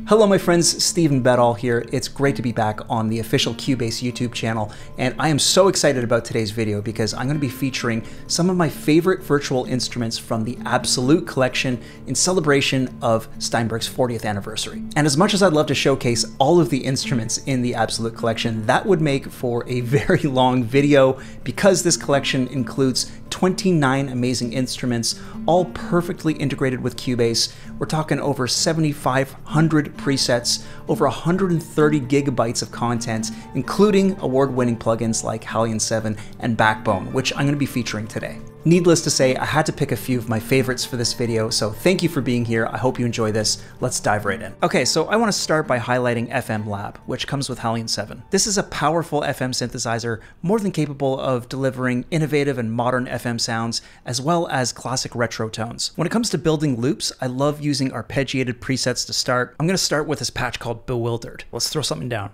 Hello my friends, Stephen Bedall here. It's great to be back on the official Cubase YouTube channel, and I am so excited about today's video because I'm going to be featuring some of my favorite virtual instruments from the Absolute Collection in celebration of Steinberg's 40th anniversary. And as much as I'd love to showcase all of the instruments in the Absolute Collection, that would make for a very long video because this collection includes 29 amazing instruments, all perfectly integrated with Cubase. We're talking over 7,500 presets, over 130 gigabytes of content, including award-winning plugins like HALion 7 and Backbone, which I'm going to be featuring today. Needless to say, I had to pick a few of my favorites for this video, so thank you for being here. I hope you enjoy this. Let's dive right in. Okay, so I want to start by highlighting FM Lab, which comes with HALion 7. This is a powerful FM synthesizer, more than capable of delivering innovative and modern FM sounds, as well as classic retro tones. When it comes to building loops, I love using arpeggiated presets to start. I'm going to start with this patch called Bewildered. Let's throw something down.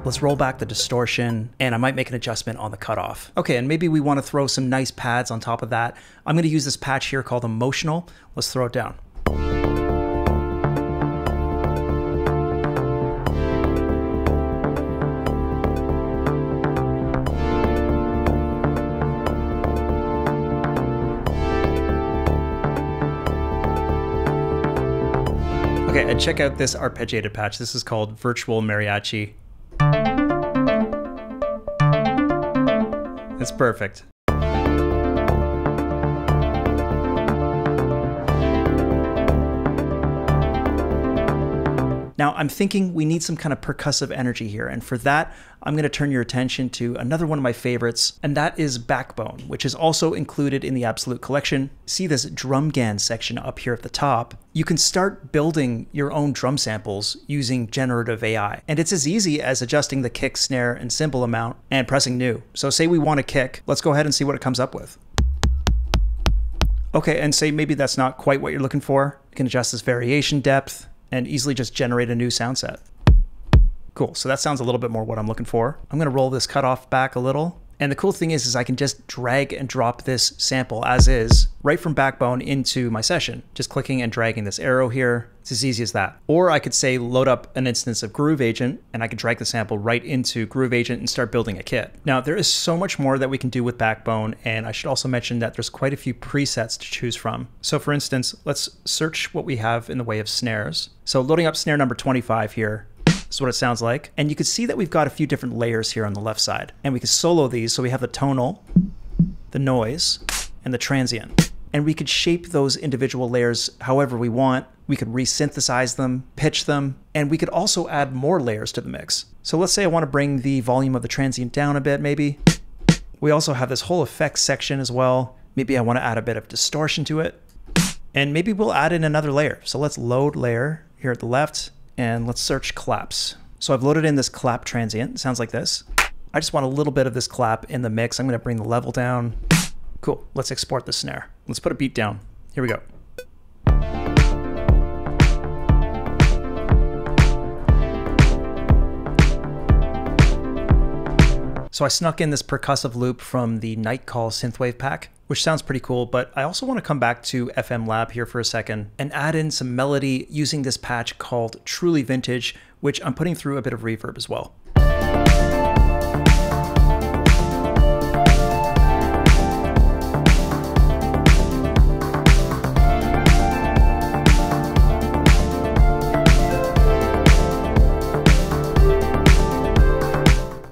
Let's roll back the distortion, and I might make an adjustment on the cutoff. Okay, and maybe we want to throw some nice pads on top of that. I'm going to use this patch here called Emotional. Let's throw it down. Okay, and check out this arpeggiated patch. This is called Virtual Mariachi. It's perfect. Now I'm thinking we need some kind of percussive energy here, and for that I'm going to turn your attention to another one of my favorites, and that is Backbone, which is also included in the Absolute Collection. See this drum GAN section up here at the top? You can start building your own drum samples using generative AI, and it's as easy as adjusting the kick, snare, and cymbal amount and pressing new. So say we want a kick, let's go ahead and see what it comes up with. Okay, and say maybe that's not quite what you're looking for. You can adjust this variation depth and easily just generate a new sound set. Cool, so that sounds a little bit more what I'm looking for. I'm gonna roll this cutoff back a little. And the cool thing is I can just drag and drop this sample as is right from Backbone into my session, just clicking and dragging this arrow here. It's as easy as that. Or I could say load up an instance of Groove Agent, and I could drag the sample right into Groove Agent and start building a kit. Now there is so much more that we can do with Backbone, and I should also mention that there's quite a few presets to choose from. So for instance, let's search what we have in the way of snares. So loading up snare number 25 here. This is what it sounds like. And you can see that we've got a few different layers here on the left side. And we can solo these, so we have the tonal, the noise, and the transient. And we could shape those individual layers however we want. We could resynthesize them, pitch them, and we could also add more layers to the mix. So let's say I want to bring the volume of the transient down a bit, maybe. We also have this whole effects section as well. Maybe I want to add a bit of distortion to it. And maybe we'll add in another layer. So let's load layer here at the left. And let's search claps. So I've loaded in this clap transient. It sounds like this. I just want a little bit of this clap in the mix. I'm going to bring the level down. Cool. Let's export the snare. Let's put a beat down. Here we go. So I snuck in this percussive loop from the Nightcall synthwave pack, which sounds pretty cool, but I also want to come back to FM Lab here for a second and add in some melody using this patch called Truly Vintage, which I'm putting through a bit of reverb as well.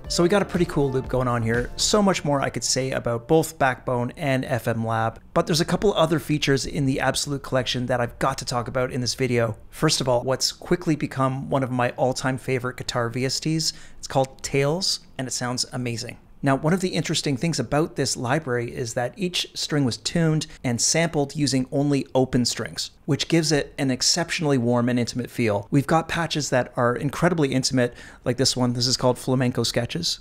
So we got a pretty cool loop going on here. So much more I could say about both Backbone and FM Lab, but there's a couple other features in the Absolute Collection that I've got to talk about in this video. First of all, what's quickly become one of my all-time favorite guitar VSTs. It's called Tails, and it sounds amazing. Now, one of the interesting things about this library is that each string was tuned and sampled using only open strings, which gives it an exceptionally warm and intimate feel. We've got patches that are incredibly intimate, like this one. This is called Flamenco Sketches.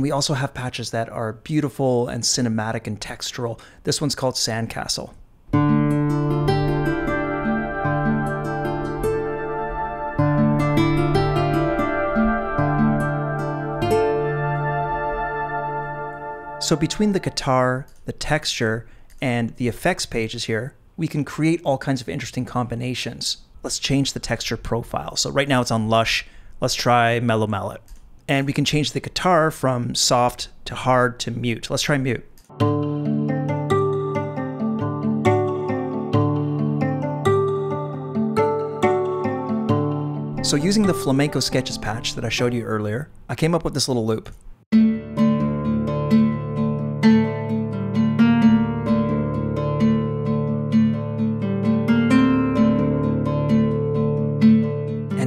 we also have patches that are beautiful and cinematic and textural. This one's called Sandcastle. So between the guitar, the texture, and the effects pages here, we can create all kinds of interesting combinations. Let's change the texture profile. So right now it's on Lush. Let's try Mellow Mallet. And we can change the guitar from soft to hard to mute. Let's try mute. So using the Flamenco Sketches patch that I showed you earlier, I came up with this little loop.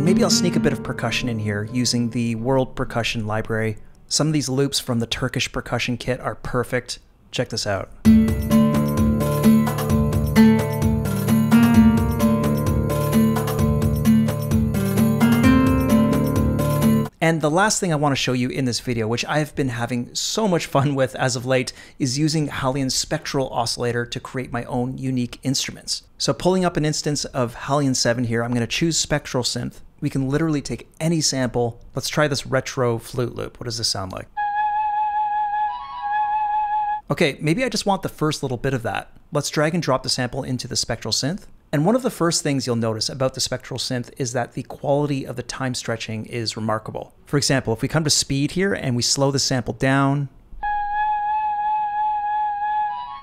Maybe I'll sneak a bit of percussion in here using the World Percussion library. Some of these loops from the Turkish percussion kit are perfect. Check this out. And the last thing I want to show you in this video, which I've been having so much fun with as of late, is using HALion's Spectral Oscillator to create my own unique instruments. So pulling up an instance of HALion 7 here, I'm going to choose Spectral Synth. We can literally take any sample. Let's try this retro flute loop. What does this sound like? Okay, maybe I just want the first little bit of that. Let's drag and drop the sample into the Spectral Synth. And one of the first things you'll notice about the Spectral Synth is that the quality of the time stretching is remarkable. For example, if we come to speed here and we slow the sample down,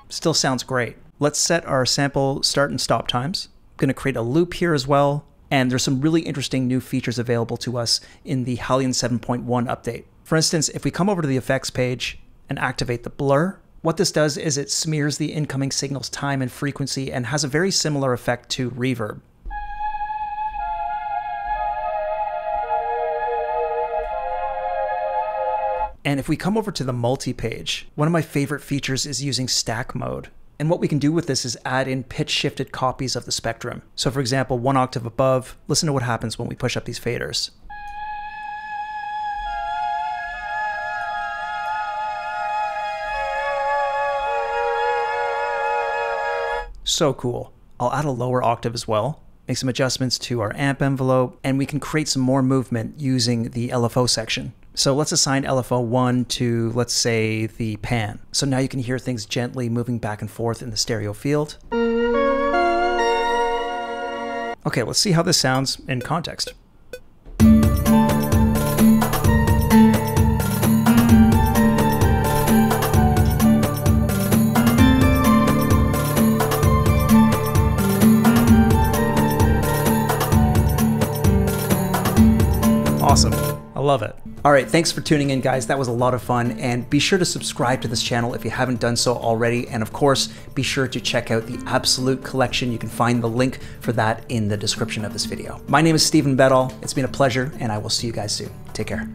still sounds great. Let's set our sample start and stop times. I'm going to create a loop here as well. And there's some really interesting new features available to us in the HALion 7.1 update. For instance, if we come over to the effects page and activate the blur, what this does is it smears the incoming signal's time and frequency and has a very similar effect to reverb. And if we come over to the multi-page, one of my favorite features is using stack mode. And what we can do with this is add in pitch-shifted copies of the spectrum. So for example, 1 octave above, listen to what happens when we push up these faders. So cool. I'll add a lower octave as well, make some adjustments to our amp envelope, and we can create some more movement using the LFO section. So let's assign LFO 1 to, let's say, the pan. So now you can hear things gently moving back and forth in the stereo field. Okay, let's see how this sounds in context. Awesome. I love it. All right, thanks for tuning in, guys. That was a lot of fun, and be sure to subscribe to this channel if you haven't done so already, and of course, be sure to check out the Absolute Collection. You can find the link for that in the description of this video. My name is Stephen Bedall. It's been a pleasure, and I will see you guys soon. Take care.